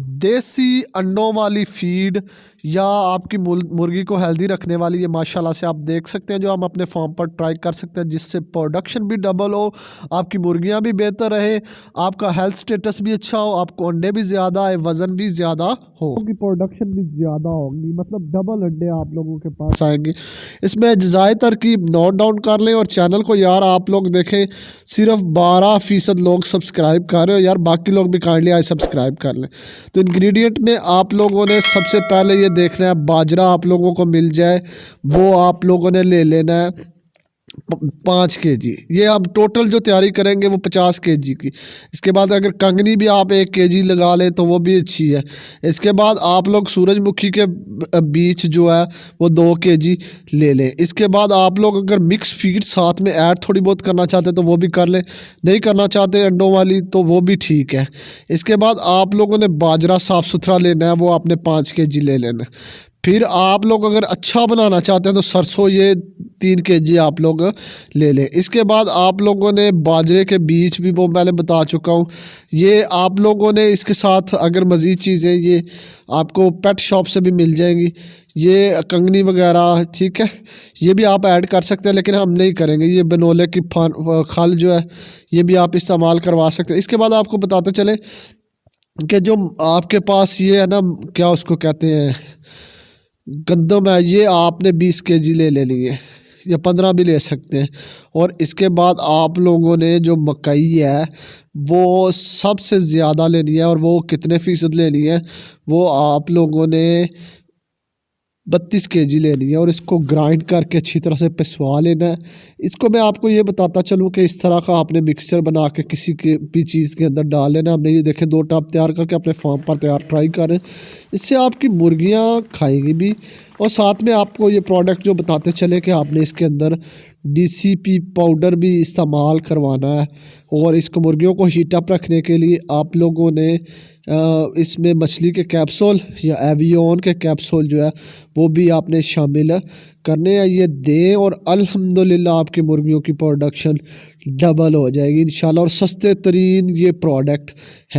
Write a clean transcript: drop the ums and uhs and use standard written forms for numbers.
देसी अंडों वाली फीड या आपकी मुर्गी को हेल्दी रखने वाली ये माशाल्लाह से आप देख सकते हैं जो हम अपने फार्म पर ट्राई कर सकते हैं, जिससे प्रोडक्शन भी डबल हो, आपकी मुर्गियां भी बेहतर रहे, आपका हेल्थ स्टेटस भी अच्छा हो, आपको अंडे भी ज़्यादा आए, वज़न भी ज़्यादा हो, आपकी प्रोडक्शन भी ज़्यादा होगी, मतलब डबल अंडे आप लोगों के पास आएंगे। इसमें अज्जाए तरकीब नोट डाउन कर लें और चैनल को यार आप लोग देखें, सिर्फ 12% लोग सब्सक्राइब कर रहे हो यार, बाकी लोग भी काइंडली आए सब्सक्राइब कर लें। तो इंग्रेडिएंट में आप लोगों ने सबसे पहले ये देखना है, बाजरा आप लोगों को मिल जाए वो आप लोगों ने ले लेना है 5 kg। ये हम टोटल जो तैयारी करेंगे वो 50 kg की। इसके बाद अगर कंगनी भी आप 1 kg लगा लें तो वो भी अच्छी है। इसके बाद आप लोग सूरजमुखी के बीज जो है वो 2 kg ले लें। इसके बाद आप लोग अगर मिक्स फीड साथ में ऐड थोड़ी बहुत करना चाहते तो वो भी कर लें, नहीं करना चाहते अंडों वाली तो वो भी ठीक है। इसके बाद आप लोगों ने बाजरा साफ़ सुथरा लेना है, वो आपने 5 kg ले लेना है। फिर आप लोग अगर अच्छा बनाना चाहते हैं तो सरसों ये 3 kg आप लोग ले लें। इसके बाद आप लोगों ने बाजरे के बीज भी वो मैंने बता चुका हूँ, ये आप लोगों ने इसके साथ अगर मज़ीद चीज़ें ये आपको पेट शॉप से भी मिल जाएंगी, ये कंगनी वगैरह ठीक है, ये भी आप ऐड कर सकते हैं लेकिन हम नहीं करेंगे। ये बनोले की खल जो है ये भी आप इस्तेमाल करवा सकते हैं। इसके बाद आपको बताते चले कि जो आपके पास ये है ना, क्या उसको कहते हैं, गंदम है, ये आपने 20 kg ले लेनी है या 15 भी ले सकते हैं। और इसके बाद आप लोगों ने जो मकई है वो सबसे ज़्यादा लेनी है, और वो कितने फ़ीसद लेनी है वो आप लोगों ने 32 kg लेनी है, और इसको ग्राइंड करके अच्छी तरह से पिसवा लेना है। इसको मैं आपको ये बताता चलूँ कि इस तरह का आपने मिक्सचर बना के किसी के भी चीज़ के अंदर डाल लेना। हमने ये देखें 2 टब तैयार करके अपने फार्म पर तैयार ट्राई करें, इससे आपकी मुर्गियाँ खाएंगी भी, और साथ में आपको ये प्रोडक्ट जो बताते चले कि आपने इसके अंदर DCP पाउडर भी इस्तेमाल करवाना है। और इसको मुर्गियों को हीट अप रखने के लिए आप लोगों ने इसमें मछली के कैप्सूल या एवियन के कैप्सूल जो है वो भी आपने शामिल करने हैं। ये दें और अल्हम्दुलिल्लाह आपकी मुर्गियों की प्रोडक्शन डबल हो जाएगी इंशाल्लाह। और सस्ते तरीन ये प्रोडक्ट है।